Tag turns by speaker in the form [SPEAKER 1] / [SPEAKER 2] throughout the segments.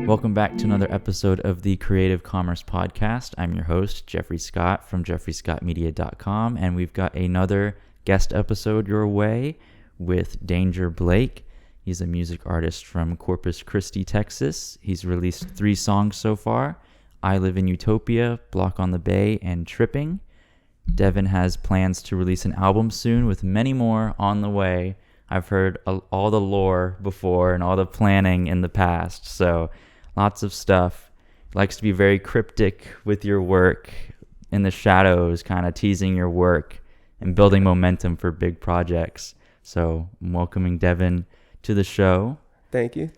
[SPEAKER 1] Welcome back to another episode of the Creative Commerce Podcast. I'm your host, Jeffrey Scott from jeffreyscottmedia.com, and we've got another guest episode your way with Danger Blake. He's a music artist from Corpus Christi, Texas. He's released 3 songs so far: I Live in Utopia, Block on the Bay, and Tripping. Devin has plans to release an album soon with many more on the way. I've heard all the lore before and all the planning in the past, so lots of stuff. Likes to be very cryptic with your work, in the shadows, kind of teasing your work and building momentum for big projects. So I'm welcoming Devin to the show.
[SPEAKER 2] Thank you.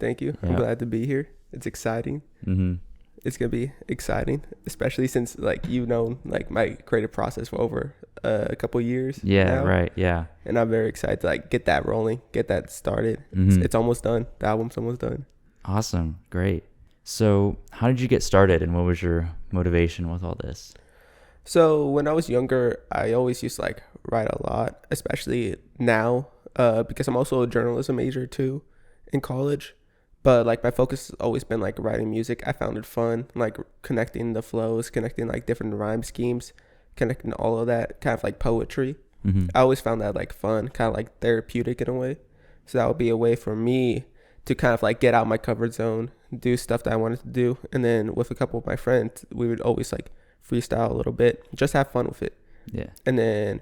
[SPEAKER 2] I'm glad to be here. It's exciting. It's gonna be exciting, especially since my creative process for over a couple years.
[SPEAKER 1] Now. Right. Yeah.
[SPEAKER 2] And I'm very excited to get that rolling, get that started. It's almost done. The album's almost done.
[SPEAKER 1] Awesome. Great. So how did you get started, and what was your motivation with all this?
[SPEAKER 2] So when I was younger, I always used to write a lot, especially now, because I'm also a journalism major too in college. But my focus has always been writing music. I found it fun, connecting the flows, connecting different rhyme schemes, connecting all of that, kind of like poetry. I always found that fun, kind of therapeutic in a way. So that would be a way for me to kind of get out my comfort zone, do stuff that I wanted to do. And then with a couple of my friends, we would always freestyle a little bit, just have fun with it.
[SPEAKER 1] Yeah.
[SPEAKER 2] And then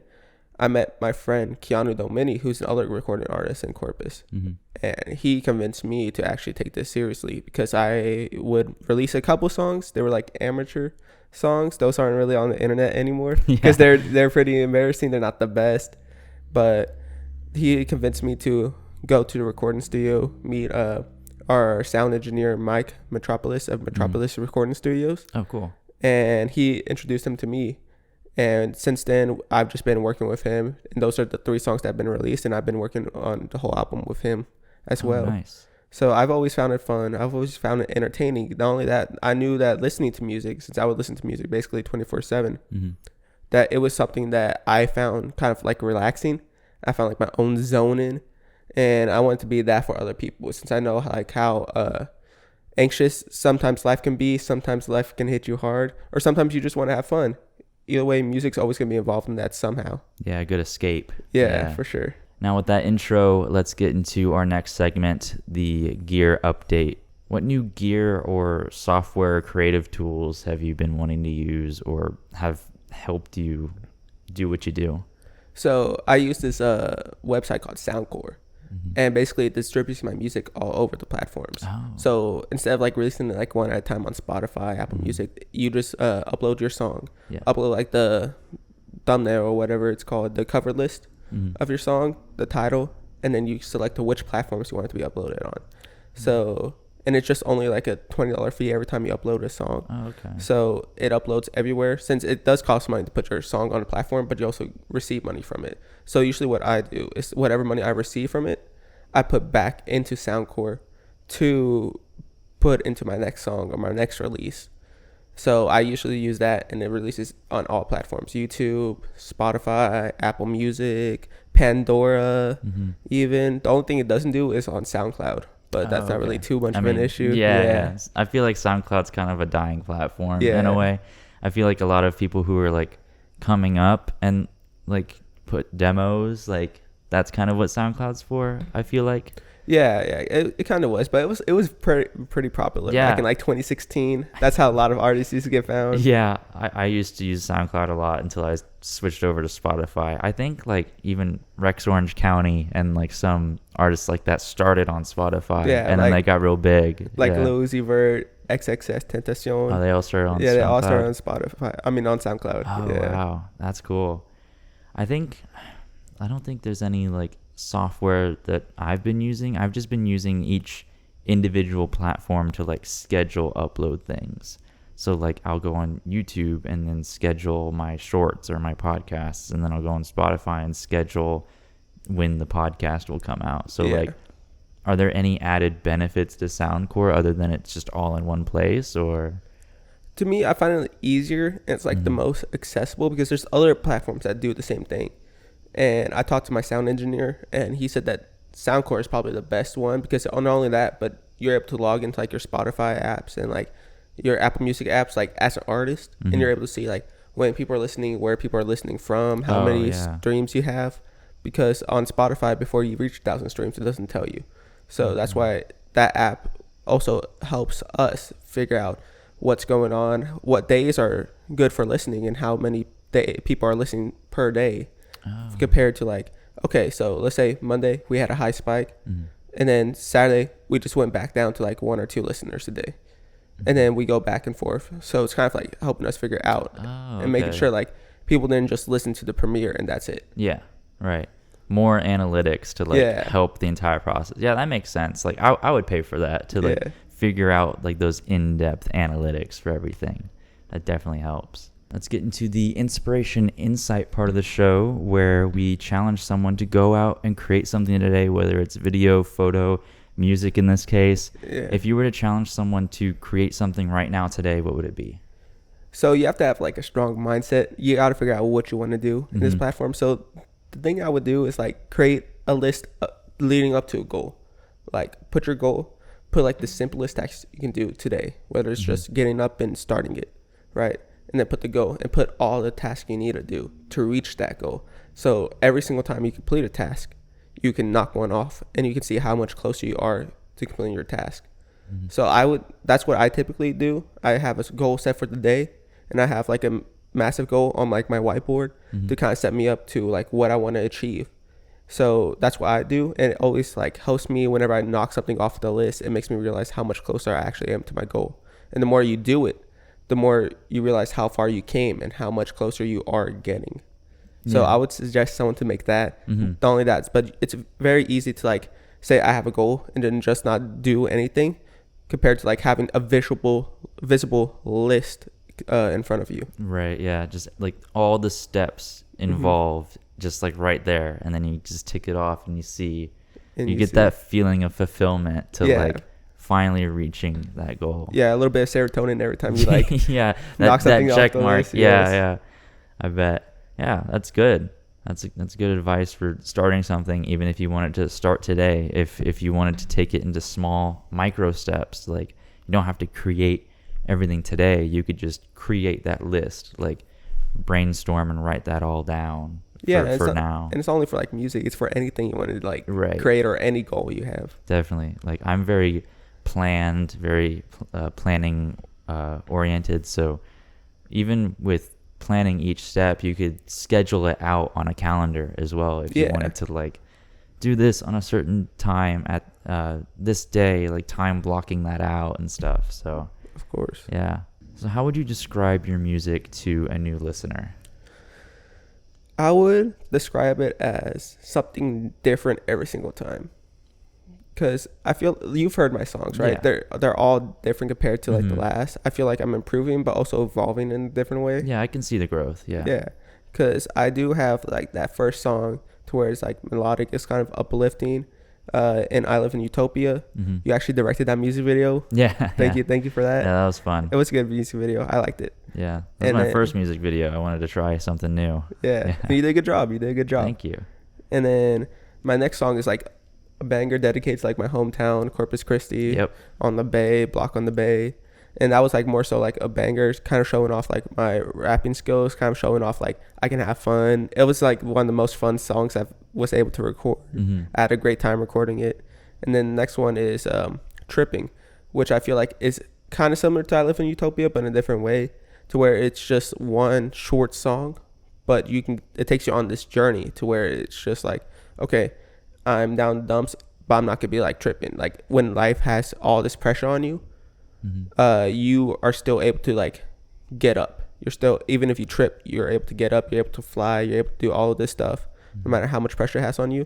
[SPEAKER 2] I met my friend Keanu Domini, who's another recording artist in Corpus. And he convinced me to actually take this seriously, because I would release a couple songs. They were amateur songs. Those aren't really on the internet anymore, because they're pretty embarrassing. They're not the best. But he convinced me to go to the recording studio, meet our sound engineer Mike Metropolis of Metropolis Recording Studios.
[SPEAKER 1] Oh, cool.
[SPEAKER 2] And he introduced him to me. And since then, I've just been working with him. And those are the 3 songs that have been released. And I've been working on the whole album with him as well.
[SPEAKER 1] Nice.
[SPEAKER 2] So I've always found it fun. I've always found it entertaining. Not only that, I knew that listening to music, since I would listen to music basically 24/7, that it was something that I found kind of relaxing. I found my own zone in. And I wanted to be that for other people, since I know how anxious sometimes life can be. Sometimes life can hit you hard, or sometimes you just want to have fun. Either way, music's always going to be involved in that somehow.
[SPEAKER 1] Yeah, a good escape.
[SPEAKER 2] Yeah, for sure.
[SPEAKER 1] Now with that intro, let's get into our next segment, the gear update. What new gear or software or creative tools have you been wanting to use or have helped you do what you do?
[SPEAKER 2] So I use this website called Soundcore. And basically it distributes my music all over the platforms. So instead of releasing it one at a time on Spotify, Apple Music, you just upload your song, upload the thumbnail or whatever it's called, the cover list of your song, the title, and then you select which platforms you want it to be uploaded on. So, and it's just only a $20 fee every time you upload a song.
[SPEAKER 1] Okay.
[SPEAKER 2] So it uploads everywhere, since it does cost money to put your song on a platform, but you also receive money from it. So usually what I do is whatever money I receive from it, I put back into Soundcore to put into my next song or my next release. So I usually use that, and it releases on all platforms: YouTube, Spotify, Apple Music, Pandora, even. The only thing it doesn't do is on SoundCloud, but that's not really too much of an issue.
[SPEAKER 1] Yeah. I feel like SoundCloud's kind of a dying platform in a way. I feel like a lot of people who are coming up and put demos, that's kind of what SoundCloud's for, I feel like.
[SPEAKER 2] Yeah, it kind of was, but it was pretty popular back in 2016. That's how a lot of artists used to get found.
[SPEAKER 1] Yeah, I used to use SoundCloud a lot until I switched over to Spotify. I think even Rex Orange County and some artists that started on Spotify, and then they got real big.
[SPEAKER 2] Lil Uzi Vert, XXS Tentacion.
[SPEAKER 1] Oh, they all started on SoundCloud?
[SPEAKER 2] Yeah, they all started on Spotify. I mean, on SoundCloud.
[SPEAKER 1] Oh, wow. That's cool. I don't think there's any software that I've been using. I've just been using each individual platform to schedule upload things. So I'll go on YouTube and then schedule my shorts or my podcasts, and then I'll go on Spotify and schedule when the podcast will come out. So are there any added benefits to Soundcore other than it's just all in one place? Or
[SPEAKER 2] to me, I find it easier, and it's the most accessible, because there's other platforms that do the same thing. And I talked to my sound engineer, and he said that Soundcore is probably the best one because not only that, but you're able to log into like your Spotify apps and like your Apple Music apps, like as an artist, and you're able to see like when people are listening, where people are listening from, how many streams you have. Because on Spotify, before you reach 1,000 streams, it doesn't tell you. So that's why that app also helps us figure out what's going on, what days are good for listening, and how many people are listening per day. Compared to like, okay, so let's say Monday we had a high spike, and then Saturday we just went back down to like 1 or 2 listeners a day, and then we go back and forth. So it's kind of like helping us figure out and making sure like people didn't just listen to the premiere and that's it.
[SPEAKER 1] Yeah, right. More analytics to like help the entire process. Yeah, that makes sense. Like I would pay for that to like figure out like those in-depth analytics for everything. That definitely helps. Let's get into the inspiration insight part of the show, where we challenge someone to go out and create something today, whether it's video, photo, music in this case. If you were to challenge someone to create something right now today, what would it be?
[SPEAKER 2] So you have to have like a strong mindset. You got to figure out what you want to do in this platform. So the thing I would do is like create a list leading up to a goal. Like put your goal, put like the simplest task you can do today, whether it's just getting up and starting it, right? And then put the goal and put all the tasks you need to do to reach that goal. So every single time you complete a task, you can knock one off and you can see how much closer you are to completing your task. So that's what I typically do. I have a goal set for the day, and I have like a massive goal on like my whiteboard to kind of set me up to like what I want to achieve. So that's what I do, and it always like helps me whenever I knock something off the list. It makes me realize how much closer I actually am to my goal. And the more you do it, the more you realize how far you came and how much closer you are getting. So I would suggest someone to make that. Not only that, but it's very easy to like say I have a goal and then just not do anything, compared to like having a visible list in front of you.
[SPEAKER 1] Right. Yeah. Just like all the steps involved, just like right there, and then you just tick it off, and you see, and you get that feeling of fulfillment to like finally reaching that goal.
[SPEAKER 2] Yeah, a little bit of serotonin every time you like
[SPEAKER 1] knock something that check off the mark list. Yeah, I bet. Yeah, that's good. That's good advice for starting something, even if you wanted to start today. If you wanted to take it into small micro steps, like you don't have to create everything today. You could just create that list, like brainstorm and write that all down. For now. And
[SPEAKER 2] it's only for like music. It's for anything you want to like create or any goal you have.
[SPEAKER 1] Definitely. Like I'm very planned, very planning oriented. So even with planning each step, you could schedule it out on a calendar as well if you wanted to like do this on a certain time at this day, like time blocking that out and stuff. So
[SPEAKER 2] of course.
[SPEAKER 1] Yeah. So how would you describe your music to a new listener?
[SPEAKER 2] I would describe it as something different every single time. Because I feel you've heard my songs, right? Yeah. They're all different compared to like the last. I feel like I'm improving, but also evolving in a different way.
[SPEAKER 1] Yeah, I can see the growth. Yeah.
[SPEAKER 2] Yeah. Because I do have like that first song to where it's like melodic, it's kind of uplifting. And I Live in Utopia. You actually directed that music video.
[SPEAKER 1] Yeah.
[SPEAKER 2] Thank you for that.
[SPEAKER 1] Yeah, that was fun.
[SPEAKER 2] It was a good music video. I liked it.
[SPEAKER 1] Yeah. That was my first music video. I wanted to try something new.
[SPEAKER 2] Yeah. And you did a good job.
[SPEAKER 1] Thank you.
[SPEAKER 2] And then my next song is like a banger dedicated to like my hometown, Corpus Christi.
[SPEAKER 1] Yep.
[SPEAKER 2] On the Bay, block on the Bay. And that was like more so like a banger, kind of showing off like my rapping skills, kind of showing off like I can have fun. It was like one of the most fun songs I was able to record. I had a great time recording it. And then the next one is Tripping, which I feel like is kind of similar to I Live in Utopia, but in a different way, to where it's just one short song, but it takes you on this journey to where it's just like, okay, I'm down the dumps, but I'm not gonna be like tripping. Like when life has all this pressure on you, you are still able to like get up. You're still, even if you trip, you're able to get up, you're able to fly, you're able to do all of this stuff, no matter how much pressure it has on you.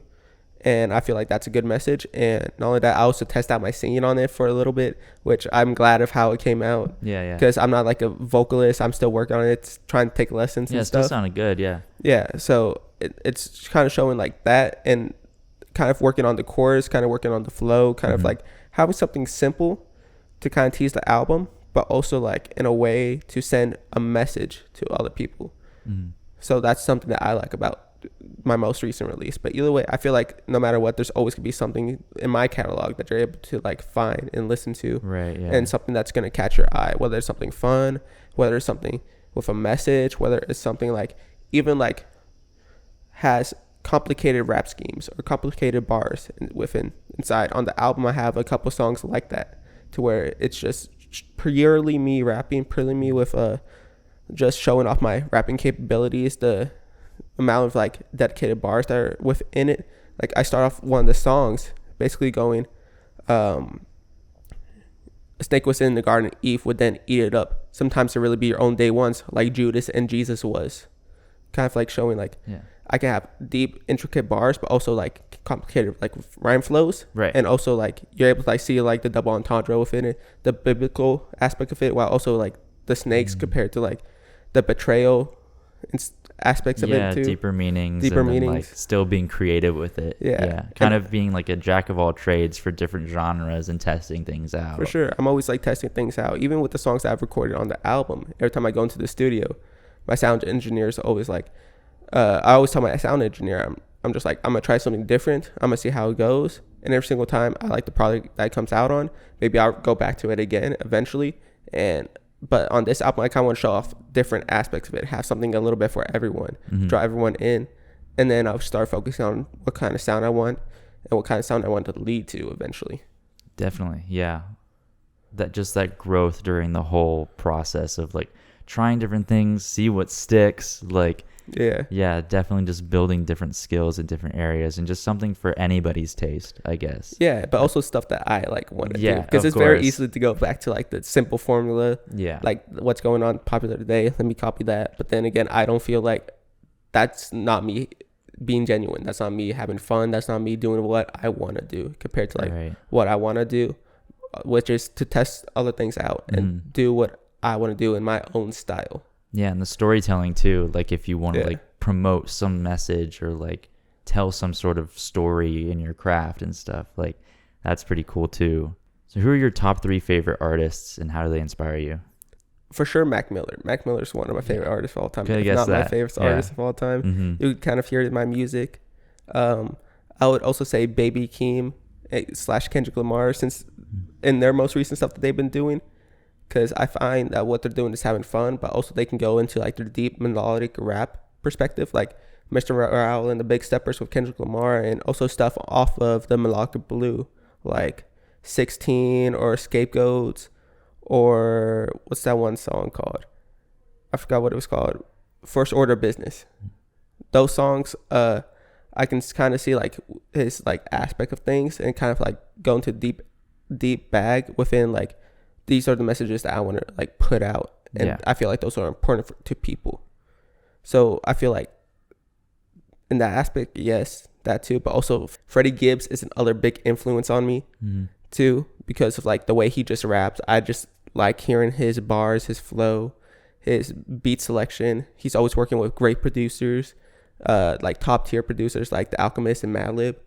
[SPEAKER 2] And I feel like that's a good message. And not only that, I also test out my singing on it for a little bit, which I'm glad of how it came out.
[SPEAKER 1] Yeah.
[SPEAKER 2] Because I'm not like a vocalist. I'm still working on it, trying to take lessons and stuff.
[SPEAKER 1] Yeah, it still sounded good, yeah.
[SPEAKER 2] Yeah, so it's kind of showing like that, and kind of working on the chorus, kind of working on the flow, kind of like having something simple to kind of tease the album, but also like in a way to send a message to other people. So that's something that I like about my most recent release. But either way, I feel like no matter what, there's always gonna be something in my catalog that you're able to like find and listen to,
[SPEAKER 1] Right. Yeah.
[SPEAKER 2] and something that's gonna catch your eye. Whether it's something fun, whether it's something with a message, whether it's something like even like has complicated rap schemes or complicated bars inside. On the album, I have a couple songs like that, to where it's just purely me rapping, purely me with just showing off my rapping capabilities, the amount of like dedicated bars that are within it. Like I start off one of the songs basically going, a snake was in the garden, Eve would then eat it up. Sometimes it really be your own day ones, like Judas and Jesus was. Kind of like showing like,
[SPEAKER 1] yeah.
[SPEAKER 2] I can have deep, intricate bars, but also like complicated like rhyme flows,
[SPEAKER 1] Right.
[SPEAKER 2] and also like you're able to like see like the double entendre within it, the biblical aspect of it, while also like the snakes compared to like the betrayal aspects of it too.
[SPEAKER 1] Deeper meanings.
[SPEAKER 2] Deeper
[SPEAKER 1] and then,
[SPEAKER 2] meanings.
[SPEAKER 1] like still being creative with it.
[SPEAKER 2] Yeah.
[SPEAKER 1] Kind of being like a jack of all trades for different genres and testing things out.
[SPEAKER 2] For sure. I'm always like testing things out. Even with the songs that I've recorded on the album, every time I go into the studio, my sound engineer is always like, I always tell my sound engineer, I'm just like, I'm going to try something different. I'm going to see how it goes. And every single time I like the product that it comes out on, maybe I'll go back to it again eventually. But on this album, I kind of want to show off different aspects of it, have something a little bit for everyone, draw everyone in. And then I'll start focusing on what kind of sound I want and what kind of sound I want to lead to eventually.
[SPEAKER 1] Definitely. Yeah. That growth during the whole process of like trying different things, see what sticks, like, yeah, definitely just building different skills in different areas and just something for anybody's taste, I guess.
[SPEAKER 2] Yeah, but also stuff that I like want to do,
[SPEAKER 1] Yeah,
[SPEAKER 2] because
[SPEAKER 1] of
[SPEAKER 2] it's very
[SPEAKER 1] course.
[SPEAKER 2] easy to go back to like the simple formula,
[SPEAKER 1] Yeah.
[SPEAKER 2] like what's going on popular today, let me copy that. But then again, I don't feel like that's not me being genuine. That's not me having fun. That's not me doing what I want to do compared to like
[SPEAKER 1] Right.
[SPEAKER 2] what I want to do, which is to test other things out and do what I want to do in my own style.
[SPEAKER 1] Yeah, and the storytelling too. Like if you want to
[SPEAKER 2] Yeah.
[SPEAKER 1] like promote some message or like tell some sort of story in your craft and stuff, like that's pretty cool too. So who are your top 3 favorite artists and how do they inspire you?
[SPEAKER 2] For sure, Mac Miller. Mac Miller's one of my favorite artists of all time.
[SPEAKER 1] Could
[SPEAKER 2] If
[SPEAKER 1] guess
[SPEAKER 2] not my
[SPEAKER 1] that.
[SPEAKER 2] favorite
[SPEAKER 1] Yeah.
[SPEAKER 2] artist of all time.
[SPEAKER 1] Mhm.
[SPEAKER 2] You kind of hear it in my music. I would also say Baby Keem / Kendrick Lamar, since in their most recent stuff that they've been doing, because I find that what they're doing is having fun, but also they can go into like their deep melodic rap perspective, like Mr. Morale and the Big Steppers with Kendrick Lamar, and also stuff off of the Melodic Blue, like 16 or Scapegoats, or what's that one song called? I forgot what it was called. First Order of Business. Those songs, I can kind of see like his like aspect of things and kind of like go into deep bag within like, these are the messages that I want to like put out, and I feel like those are important to people. So I feel like in that aspect, yes, that too, but also Freddie Gibbs is another big influence on me too, because of like the way he just raps. I just like hearing his bars, his flow, his beat selection. He's always working with great producers, like top tier producers like The Alchemist and Madlib.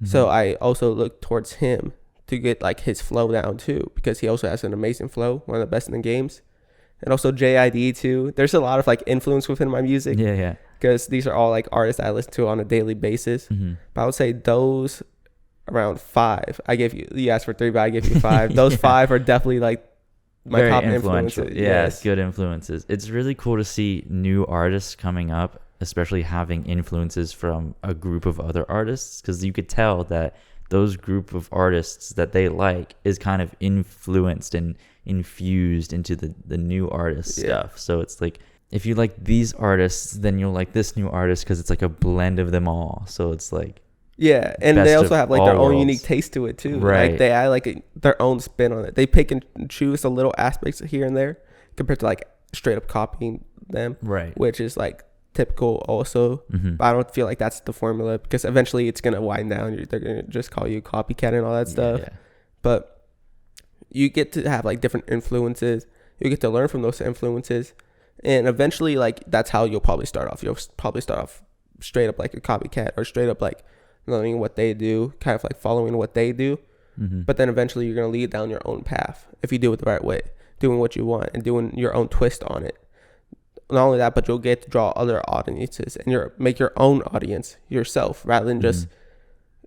[SPEAKER 2] So I also look towards him to get like his flow down too, because he also has an amazing flow, one of the best in the games. And also JID too. There's a lot of like influence within my music.
[SPEAKER 1] Yeah.
[SPEAKER 2] Because these are all like artists I listen to on a daily basis. But I would say those around 5. You asked for 3, but I gave you 5. Those 5 are definitely like my
[SPEAKER 1] Very
[SPEAKER 2] top
[SPEAKER 1] influential.
[SPEAKER 2] influences.
[SPEAKER 1] Yes, good influences. It's really cool to see new artists coming up, especially having influences from a group of other artists, because you could tell that those group of artists that they like is kind of influenced and infused into the new artist stuff. So it's like, if you like these artists, then you'll like this new artist, because it's like a blend of them all. So it's like,
[SPEAKER 2] yeah, and
[SPEAKER 1] best
[SPEAKER 2] they
[SPEAKER 1] of
[SPEAKER 2] also have like
[SPEAKER 1] all
[SPEAKER 2] their own
[SPEAKER 1] worlds.
[SPEAKER 2] unique taste to it too.
[SPEAKER 1] Right.
[SPEAKER 2] Like they add like their own spin on it. They pick and choose a little aspects here and there compared to like straight up copying them,
[SPEAKER 1] right.
[SPEAKER 2] which is like typical also. But I don't feel like that's the formula, because eventually it's gonna wind down. They're gonna just call you copycat and all that stuff.
[SPEAKER 1] Yeah.
[SPEAKER 2] But you get to have like different influences. You get to learn from those influences, and eventually like that's how you'll probably start off. You'll probably start off straight up like a copycat, or straight up like learning what they do, kind of like following what they do. But then eventually you're gonna lead down your own path if you do it the right way, doing what you want and doing your own twist on it. not only that, but you'll get to draw other audiences and make your own audience yourself rather than just,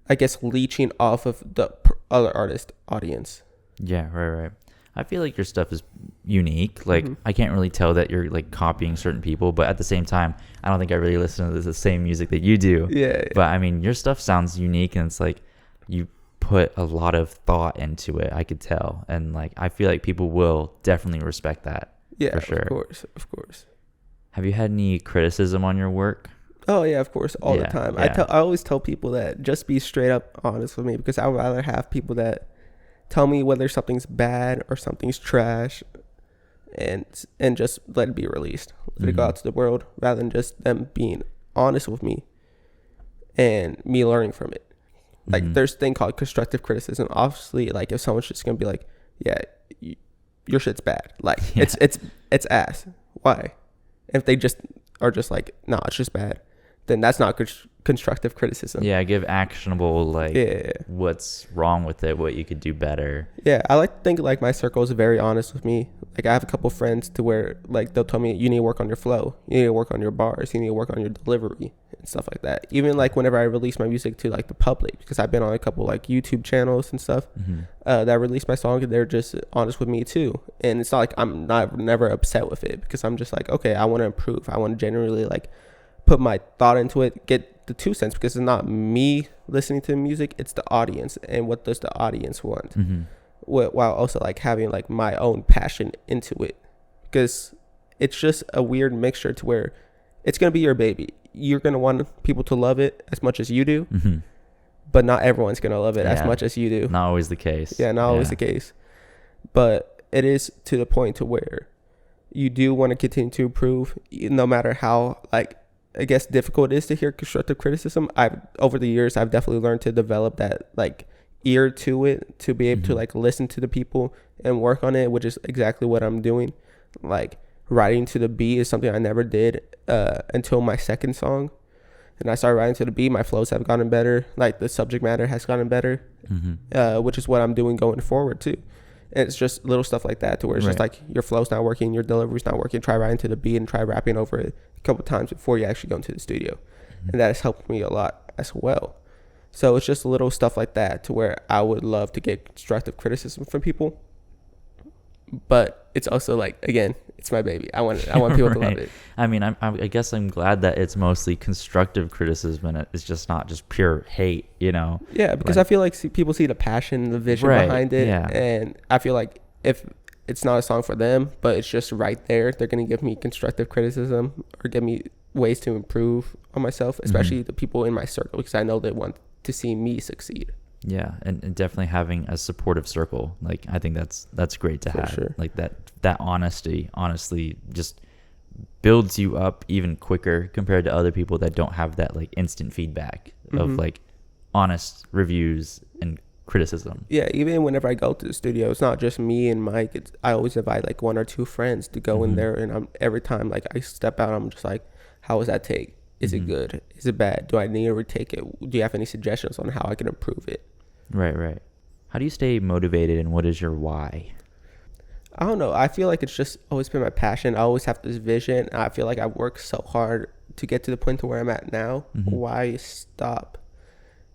[SPEAKER 2] I guess, leeching off of the other artist audience.
[SPEAKER 1] Yeah, right. I feel like your stuff is unique. Like, I can't really tell that you're like copying certain people, but at the same time, I don't think I really listen to the same music that you do.
[SPEAKER 2] Yeah.
[SPEAKER 1] But I mean, your stuff sounds unique, and it's like you put a lot of thought into it. I could tell, and like I feel like people will definitely respect that.
[SPEAKER 2] Yeah,
[SPEAKER 1] for sure.
[SPEAKER 2] Of course.
[SPEAKER 1] Have you had any criticism on your work?
[SPEAKER 2] Oh yeah, of course, all the time.
[SPEAKER 1] Yeah.
[SPEAKER 2] I always tell people that just be straight up honest with me, because I would rather have people that tell me whether something's bad or something's trash, and just let it be released, let it go out to the world, rather than just them being honest with me and me learning from it. Like there's a thing called constructive criticism. Obviously, like if someone's just gonna be like, yeah, your shit's bad, like it's ass. Why? If they just are just like, nah, it's just bad, then that's not constructive criticism.
[SPEAKER 1] Yeah, give actionable, like, what's wrong with it, what you could do better.
[SPEAKER 2] Yeah, I like to think like my circle is very honest with me. Like I have a couple friends to where like they'll tell me, you need to work on your flow, you need to work on your bars, you need to work on your delivery and stuff like that. Even like whenever I release my music to like the public, because I've been on a couple like YouTube channels and stuff that release my song, and they're just honest with me too. And it's not like I'm never upset with it, because I'm just like, okay, I want to improve. I want to generally like put my thought into it, get the 2 cents, because it's not me listening to the music, it's the audience, and what does the audience want, while also like having like my own passion into it, because it's just a weird mixture to where it's gonna be your baby. You're gonna want people to love it as much as you do, but not everyone's gonna love it as much as you do.
[SPEAKER 1] Not always the case.
[SPEAKER 2] Not always the case, but it is to the point to where you do want to continue to improve, no matter how like, I guess, difficult it is to hear constructive criticism. Over the years, I've definitely learned to develop that like ear to it, to be able to like listen to the people and work on it, which is exactly what I'm doing. Like writing to the beat is something I never did until my second song. And I started writing to the beat. My flows have gotten better. Like the subject matter has gotten better, which is what I'm doing going forward too. And it's just little stuff like that, to where it's just like your flow's not working, your delivery's not working. Try writing to the beat and try rapping over it a couple times before you actually go into the studio. And that has helped me a lot as well. So it's just little stuff like that, to where I would love to get constructive criticism from people. But it's also like, again, it's my baby. I want people to love it.
[SPEAKER 1] I mean, I guess I'm glad that it's mostly constructive criticism, and it's just not just pure hate, you know?
[SPEAKER 2] Yeah, because I feel like people see the passion, the vision behind it.
[SPEAKER 1] Yeah.
[SPEAKER 2] And I feel like if it's not a song for them, but it's just right there, they're going to give me constructive criticism or give me ways to improve on myself, especially the people in my circle, because I know they want to see me succeed.
[SPEAKER 1] Yeah, and definitely having a supportive circle, like I think that's great to have.
[SPEAKER 2] Sure.
[SPEAKER 1] Like that honesty honestly just builds you up even quicker compared to other people that don't have that like instant feedback of like honest reviews and criticism.
[SPEAKER 2] Yeah, even whenever I go to the studio, it's not just me and Mike. I always invite like 1 or 2 friends to go in there, and every time like I step out, I'm just like, how was that take? Is it good? Is it bad? Do I need to retake it? Do you have any suggestions on how I can improve it?
[SPEAKER 1] Right. How do you stay motivated, and what is your why?
[SPEAKER 2] I don't know. I feel like it's just always been my passion. I always have this vision. I feel like I've worked so hard to get to the point to where I'm at now. Why stop,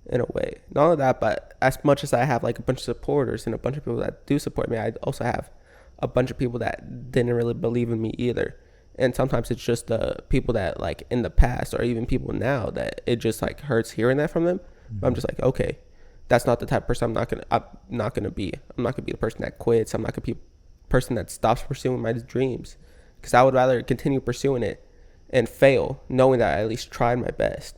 [SPEAKER 2] in a way? Not only that, but as much as I have like a bunch of supporters and a bunch of people that do support me, I also have a bunch of people that didn't really believe in me either. And sometimes it's just the people that like in the past, or even people now, that it just like hurts hearing that from them. But I'm just like, okay, that's not the type of person I'm not gonna be. I'm not gonna be the person that quits. I'm not gonna be a person that stops pursuing my dreams, because I would rather continue pursuing it and fail, knowing that I at least tried my best,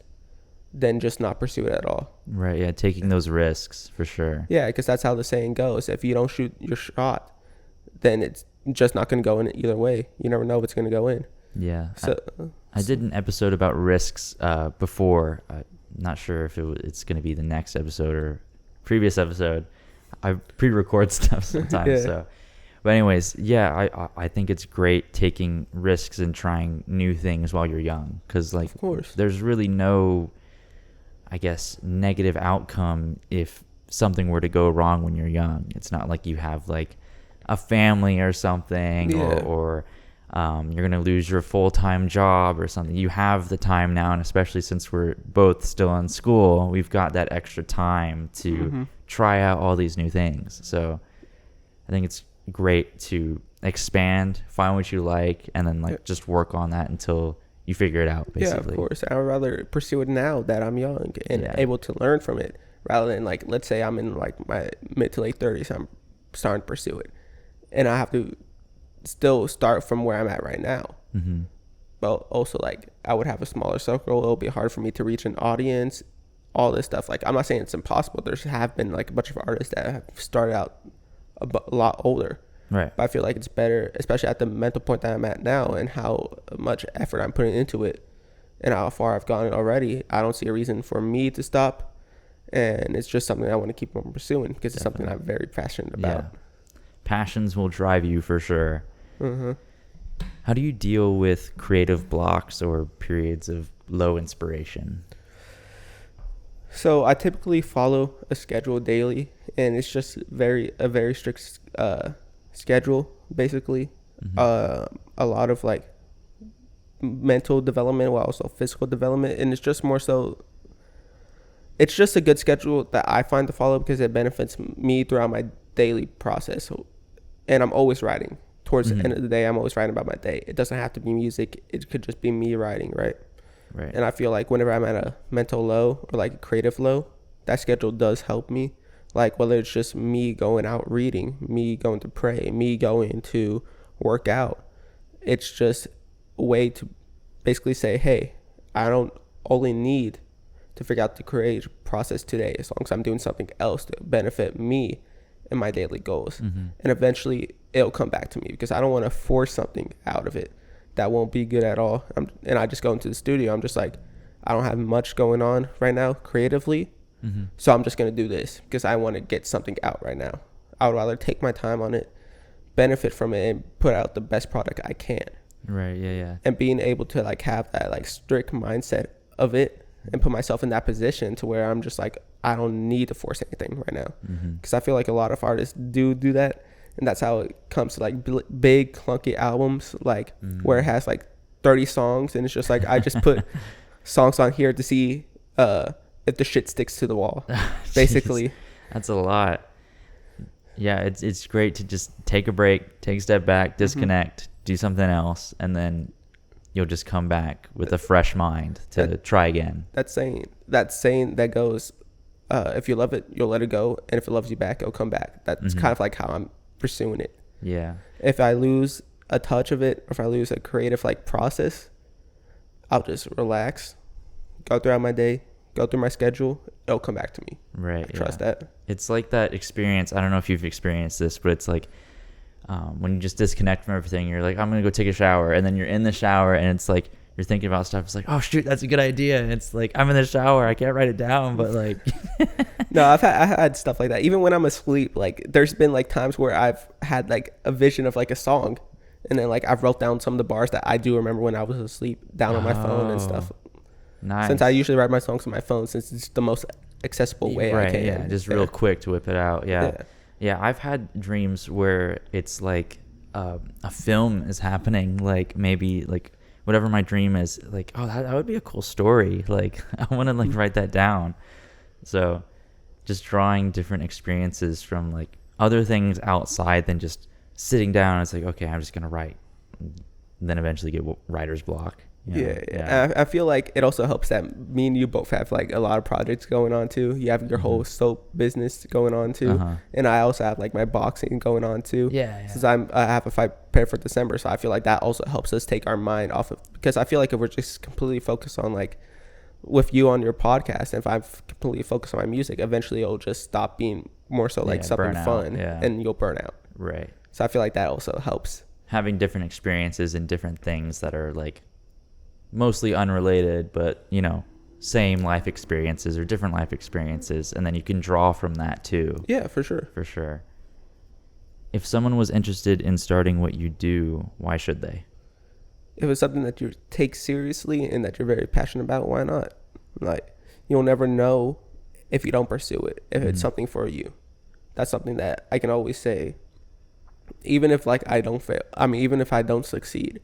[SPEAKER 2] than just not pursue it at all.
[SPEAKER 1] Right. Yeah. Taking those risks for sure.
[SPEAKER 2] Yeah, because that's how the saying goes. If you don't shoot your shot, then it's just not going to go in either way. You never know if it's going to go in.
[SPEAKER 1] Yeah.
[SPEAKER 2] So
[SPEAKER 1] I did an episode about risks before. Not sure if it's going to be the next episode or previous episode. I pre-record stuff sometimes. So, but anyways, yeah, I think it's great taking risks and trying new things while you're young, because like
[SPEAKER 2] of course,
[SPEAKER 1] there's really no, I guess, negative outcome if something were to go wrong when you're young. It's not like you have like a family or something, or you're going to lose your full-time job or something. You have the time now, and especially since we're both still in school, we've got that extra time to try out all these new things. So I think it's great to expand, find what you like, and then like just work on that until you figure it out, basically.
[SPEAKER 2] Yeah, of course. I would rather pursue it now that I'm young and able to learn from it, rather than like, let's say I'm in like my mid to late 30s, I'm starting to pursue it, and I have to still start from where I'm at right now. But also, like, I would have a smaller circle. It'll be hard for me to reach an audience, all this stuff. Like, I'm not saying it's impossible. There's have been like a bunch of artists that have started out a lot older.
[SPEAKER 1] Right.
[SPEAKER 2] But I feel like it's better, especially at the mental point that I'm at now and how much effort I'm putting into it and how far I've gone already. I don't see a reason for me to stop. And it's just something I want to keep on pursuing because it's something I'm very passionate about.
[SPEAKER 1] Yeah. Passions will drive you for sure. How do you deal with creative blocks or periods of low inspiration?
[SPEAKER 2] So I typically follow a schedule daily, and it's just a very strict schedule, basically. A lot of like mental development while also physical development, and it's just more so, it's just a good schedule that I find to follow because it benefits me throughout my daily process. And I'm always writing. Towards the end of the day, I'm always writing about my day. It doesn't have to be music. It could just be me writing, right?
[SPEAKER 1] Right.
[SPEAKER 2] And I feel like whenever I'm at a mental low or like a creative low, that schedule does help me. Like whether it's just me going out reading, me going to pray, me going to work out. It's just a way to basically say, hey, I don't only need to figure out the creative process today as long as I'm doing something else to benefit me and my daily goals. And eventually it'll come back to me because I don't want to force something out of it that won't be good at all. And I just go into the studio. I'm just like, I don't have much going on right now creatively. So I'm just going to do this because I want to get something out right now. I would rather take my time on it, benefit from it, and put out the best product I can.
[SPEAKER 1] Right. Yeah.
[SPEAKER 2] And being able to like have that like strict mindset of it and put myself in that position to where I'm just like, I don't need to force anything right now. Because I feel like a lot of artists do that. And that's how it comes to like big clunky albums, like where it has like 30 songs. And it's just like, I just put songs on here to see if the shit sticks to the wall, basically.
[SPEAKER 1] That's a lot. Yeah, it's great to just take a break, take a step back, disconnect, do something else, and then you'll just come back with a fresh mind to try again. That saying
[SPEAKER 2] that goes, if you love it, you'll let it go, and if it loves you back, it'll come back. That's kind of like how I'm pursuing it.
[SPEAKER 1] Yeah.
[SPEAKER 2] If I lose a touch of it, or if I lose a creative like process, I'll just relax, go throughout my day, go through my schedule, it'll come back to me.
[SPEAKER 1] Right.
[SPEAKER 2] I trust that.
[SPEAKER 1] It's like that experience. I don't know if you've experienced this, but it's like when you just disconnect from everything, you're like, I'm going to go take a shower. And then you're in the shower and it's like, you're thinking about stuff. It's like, oh, shoot, that's a good idea. And it's like, I'm in the shower. I can't write it down. But like.
[SPEAKER 2] No, I had stuff like that. Even when I'm asleep, like there's been like times where I've had like a vision of like a song. And then like I've wrote down some of the bars that I do remember when I was asleep down on my phone and stuff.
[SPEAKER 1] Nice.
[SPEAKER 2] Since I usually write my songs on my phone, since it's the most accessible way I can.
[SPEAKER 1] Yeah, just real quick to whip it out. Yeah, I've had dreams where it's like a film is happening, like maybe like whatever my dream is, like, oh, that would be a cool story. Like I want to like write that down. So just drawing different experiences from like other things outside than just sitting down. It's like, okay, I'm just going to write. And then eventually get writer's block.
[SPEAKER 2] Yeah. I feel like it also helps that me and you both have like a lot of projects going on too. You have your whole soap business going on too, and I also have like my boxing going on too. Since I have a fight prepared for December, so I feel like that also helps us take our mind off of, because I feel like if we're just completely focused on like with you on your podcast, and if I'm completely focused on my music, eventually it'll just stop being more so like something fun, and you'll burn out.
[SPEAKER 1] Right.
[SPEAKER 2] So I feel like that also helps.
[SPEAKER 1] Having different experiences and different things that are like mostly unrelated, but you know, same life experiences or different life experiences, and then you can draw from that too.
[SPEAKER 2] Yeah, for sure.
[SPEAKER 1] If someone was interested in starting what you do, why should they?
[SPEAKER 2] If it's something that you take seriously and that you're very passionate about, why not? Like, you'll never know if you don't pursue it, if it's something for you. That's something that I can always say even if like I don't fail, I mean, even if I don't succeed,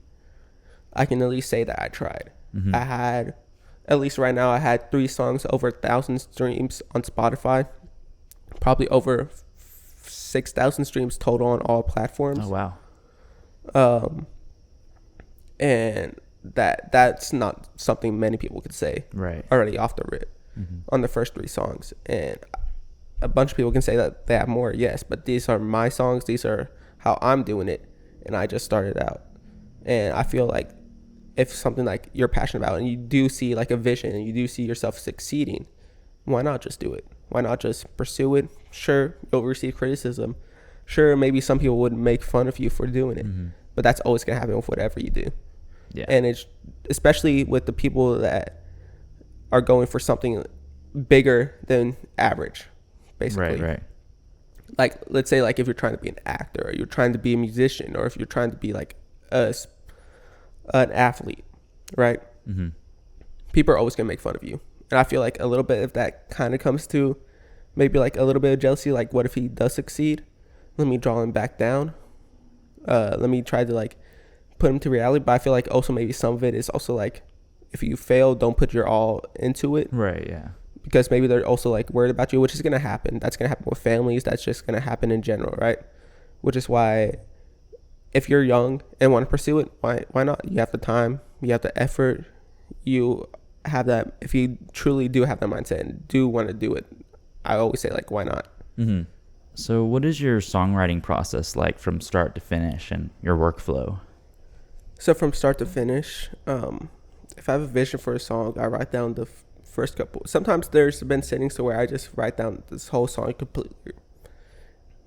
[SPEAKER 2] I can at least say that I tried.
[SPEAKER 1] Mm-hmm.
[SPEAKER 2] I had, at least right now, I had 3 songs over 1,000 streams on Spotify, probably over 6,000 streams total on all platforms.
[SPEAKER 1] Oh wow.
[SPEAKER 2] And that's not something many people could say
[SPEAKER 1] Right.
[SPEAKER 2] already off the rip on the first 3 songs. And a bunch of people can say that they have more, yes, but these are my songs. These are how I'm doing it, and I just started out. And I feel like if something like you're passionate about and you do see like a vision and you do see yourself succeeding, why not just do it? Why not just pursue it? Sure, you'll receive criticism. Sure, maybe some people would make fun of you for doing it, but that's always gonna happen with whatever you do.
[SPEAKER 1] Yeah.
[SPEAKER 2] And it's especially with the people that are going for something bigger than average, basically.
[SPEAKER 1] Right.
[SPEAKER 2] Like, let's say like if you're trying to be an actor, or you're trying to be a musician, or if you're trying to be like an athlete, right?
[SPEAKER 1] Mm-hmm.
[SPEAKER 2] People are always gonna make fun of you. And I feel like a little bit of that kind of comes to maybe like a little bit of jealousy. Like, what if he does succeed? Let me draw him back down. Let me try to like put him to reality. But I feel like also maybe some of it is also like, if you fail, don't put your all into it.
[SPEAKER 1] Right. Yeah.
[SPEAKER 2] Because maybe they're also like worried about you, which is going to happen. That's going to happen with families. That's just going to happen in general, right? Which is why if you're young and want to pursue it, why not? You have the time, you have the effort, you have that. If you truly do have that mindset and do want to do it, I always say like, why not?
[SPEAKER 1] Mm-hmm. So what is your songwriting process like from start to finish and your workflow?
[SPEAKER 2] So from start to finish, if I have a vision for a song, I write down the first couple. Sometimes there's been settings to where I just write down this whole song completely.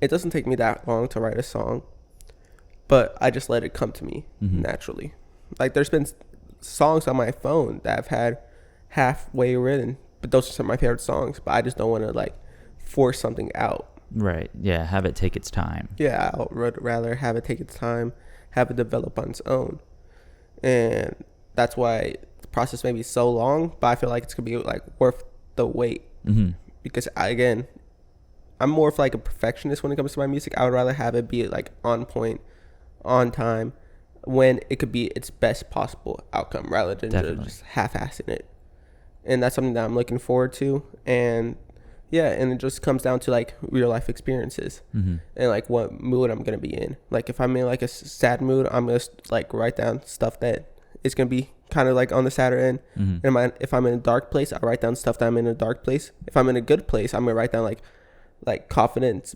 [SPEAKER 2] It doesn't take me that long to write a song, but I just let it come to me naturally. Like, there's been songs on my phone that I've had halfway written, but those are some of my favorite songs, but I just don't want to like force something out.
[SPEAKER 1] Right. Yeah. Have it take its time.
[SPEAKER 2] Yeah, I'll rather have it take its time, have it develop on its own. And that's why the process may be so long, but I feel like it's gonna be like worth the wait. Because I'm more of like a perfectionist when it comes to my music. I would rather have it be like on point, on time, when it could be its best possible outcome, rather than just half-assing it. And that's something that I'm looking forward to. And yeah, and it just comes down to like real life experiences and like what mood I'm gonna be in. Like, if I'm in like a sad mood, I'm gonna like write down stuff that is gonna be kind of like on the sadder end. And if I'm in a dark place, I write down stuff that I'm in a dark place. If I'm in a good place, I'm gonna write down like confidence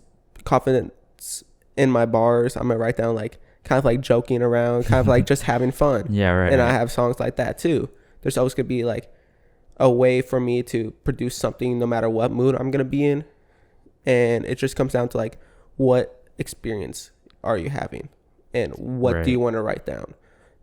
[SPEAKER 2] in my bars. I'm gonna write down like kind of like joking around, kind of like just having fun.
[SPEAKER 1] Yeah, right.
[SPEAKER 2] And I have songs like that too. There's always gonna be like a way for me to produce something no matter what mood I'm gonna be in. And it just comes down to like, what experience are you having, and what do you want to write down,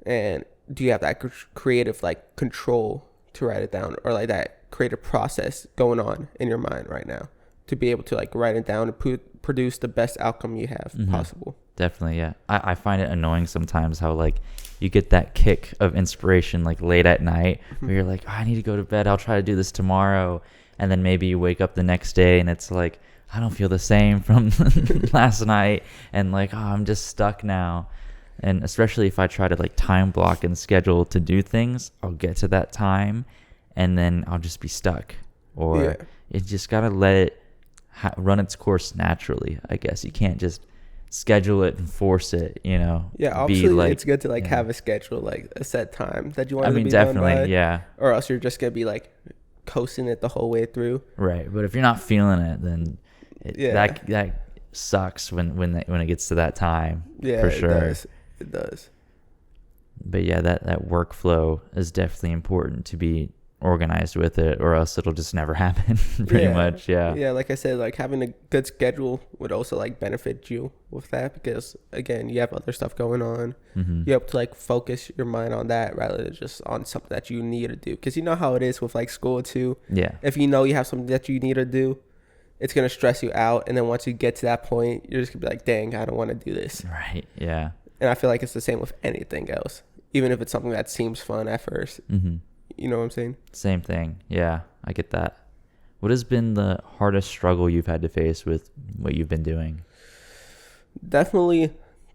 [SPEAKER 2] and do you have that creative like control to write it down, or like that creative process going on in your mind right now to be able to like write it down and produce the best outcome you have possible.
[SPEAKER 1] Definitely. Yeah. I find it annoying sometimes how like you get that kick of inspiration like late at night where you're like, oh, I need to go to bed, I'll try to do this tomorrow, and then maybe you wake up the next day and it's like, I don't feel the same from last night, and like, oh, I'm just stuck now. And especially if I try to like time block and schedule to do things, I'll get to that time and then I'll just be stuck. Or you just gotta let it run its course naturally, I guess. You can't just schedule it and force it, you know.
[SPEAKER 2] Yeah, obviously like, it's good to like have a schedule, like a set time that you want to be
[SPEAKER 1] definitely
[SPEAKER 2] done by,
[SPEAKER 1] yeah,
[SPEAKER 2] or else you're just gonna be like coasting it the whole way through.
[SPEAKER 1] Right. But if you're not feeling it, then that sucks when it gets to that time. Yeah, for sure.
[SPEAKER 2] It does.
[SPEAKER 1] But yeah, that workflow is definitely important to be organized with it, or else it'll just never happen. Pretty much. Yeah,
[SPEAKER 2] like I said, like having a good schedule would also like benefit you with that, because again, you have other stuff going on. You have to like focus your mind on that rather than just on something that you need to do, because you know how it is with like school too. If you know you have something that you need to do, it's gonna stress you out, and then once you get to that point, you're just gonna be like, dang, I don't want to do this.
[SPEAKER 1] Right. Yeah.
[SPEAKER 2] And I feel like it's the same with anything else, even if it's something that seems fun at first. You know what I'm saying?
[SPEAKER 1] Same thing. Yeah, I get that. What has been the hardest struggle you've had to face with what you've been doing?
[SPEAKER 2] Definitely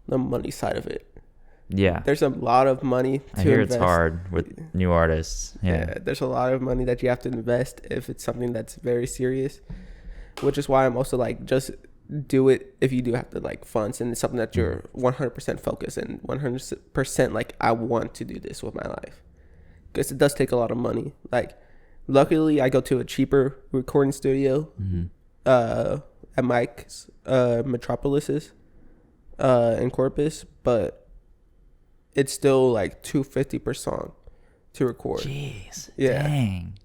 [SPEAKER 2] the money side of it.
[SPEAKER 1] Yeah.
[SPEAKER 2] There's a lot of money to
[SPEAKER 1] I hear
[SPEAKER 2] invest.
[SPEAKER 1] it's hard with new artists. Yeah.
[SPEAKER 2] There's a lot of money that you have to invest if it's something that's very serious, which is why I'm also like, just do it if you do have to like funds and it's something that you're 100% focused and 100% like, I want to do this with my life, because it does take a lot of money. Like, luckily I go to a cheaper recording studio at Mike's Metropolis's in Corpus, but it's still like $250 per song to record.
[SPEAKER 1] Jeez.
[SPEAKER 2] Yeah.
[SPEAKER 1] Dang.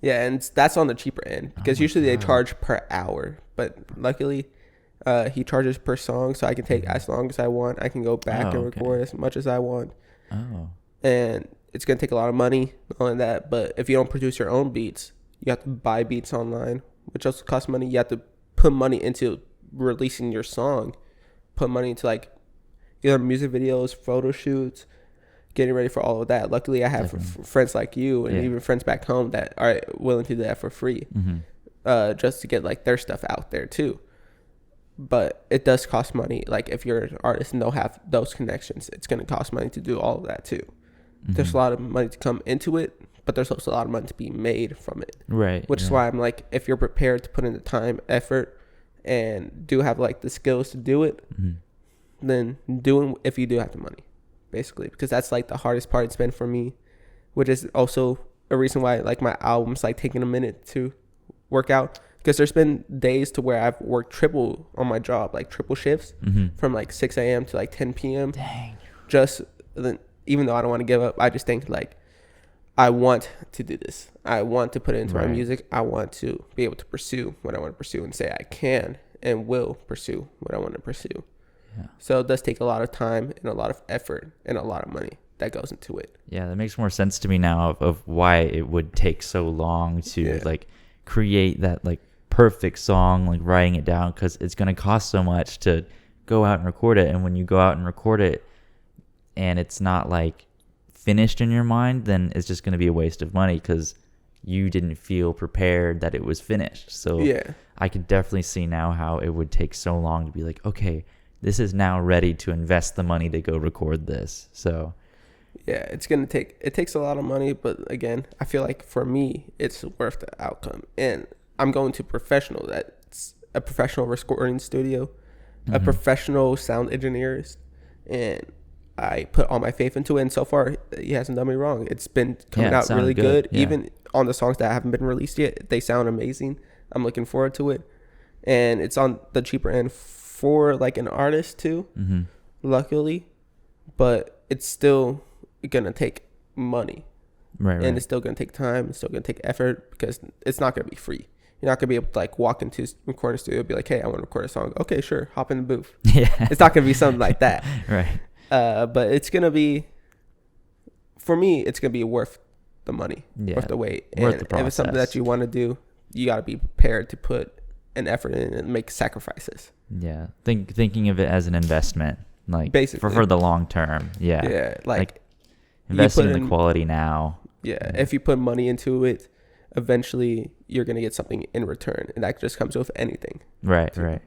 [SPEAKER 2] Yeah, and that's on the cheaper end, because usually they charge per hour, but luckily he charges per song, so I can take as long as I want. I can go back and record as much as I want.
[SPEAKER 1] Oh.
[SPEAKER 2] And it's going to take a lot of money on that, but if you don't produce your own beats, you have to buy beats online, which also costs money. You have to put money into releasing your song, put money into like either music videos, photo shoots, getting ready for all of that. Luckily, I have friends like you and even friends back home that are willing to do that for free, just to get like their stuff out there too. But it does cost money. Like, if you're an artist and don't have those connections, it's going to cost money to do all of that too. There's a lot of money to come into it, but there's also a lot of money to be made from it.
[SPEAKER 1] Right.
[SPEAKER 2] Which is why I'm like, if you're prepared to put in the time, effort, and do have like the skills to do it, then doing if you do have the money, basically, because that's like the hardest part it's been for me, which is also a reason why like my album's like taking a minute to work out, because there's been days to where I've worked triple on my job, like triple shifts from like 6 a.m. to like 10 p.m.
[SPEAKER 1] Dang.
[SPEAKER 2] Just then, even though I don't want to give up, I just think like, I want to do this. I want to put it into my music. I want to be able to pursue what I want to pursue and say I can and will pursue what I want to pursue. Yeah. So it does take a lot of time and a lot of effort and a lot of money that goes into it.
[SPEAKER 1] Yeah, that makes more sense to me now of why it would take so long to like create that like perfect song, like writing it down, because it's going to cost so much to go out and record it. And when you go out and record it and it's not like finished in your mind, then it's just going to be a waste of money because you didn't feel prepared that it was finished. So I could definitely see now how it would take so long to be like, okay, this is now ready to invest the money to go record this. So
[SPEAKER 2] it takes a lot of money, but again, I feel like for me, it's worth the outcome. And I'm going to professional. That's a professional recording studio, a professional sound engineers, and I put all my faith into it. And so far, he hasn't done me wrong. It's been coming out really good. Yeah. Even on the songs that haven't been released yet, they sound amazing. I'm looking forward to it. And it's on the cheaper end for like an artist too, luckily. But it's still going to take money. Right. And it's still going to take time. It's still going to take effort, because it's not going to be free. You're not going to be able to like walk into a recording studio and be like, hey, I want to record a song. Okay, sure. Hop in the booth. Yeah. It's not going to be something like that.
[SPEAKER 1] Right.
[SPEAKER 2] But it's going to be, for me, it's going to be worth the money, worth the wait.
[SPEAKER 1] Worth the process.
[SPEAKER 2] If it's something that you want to do, you got to be prepared to put an effort in and make sacrifices.
[SPEAKER 1] Yeah. Thinking of it as an investment, like
[SPEAKER 2] basically
[SPEAKER 1] for the long term. Yeah.
[SPEAKER 2] Yeah. Like
[SPEAKER 1] investing in the quality now.
[SPEAKER 2] Yeah. If you put money into it, eventually you're going to get something in return. And that just comes with anything.
[SPEAKER 1] Right. Right.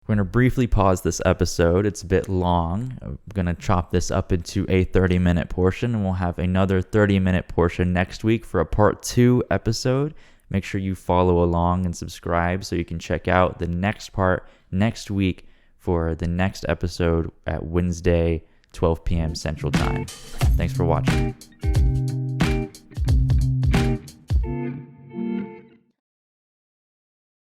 [SPEAKER 1] We're going to briefly pause this episode. It's a bit long. I'm going to chop this up into a 30-minute portion, and we'll have another 30-minute portion next week for a part 2 episode. Make sure you follow along and subscribe so you can check out the next part next week for the next episode at Wednesday, 12 p.m. Central Time. Thanks for watching.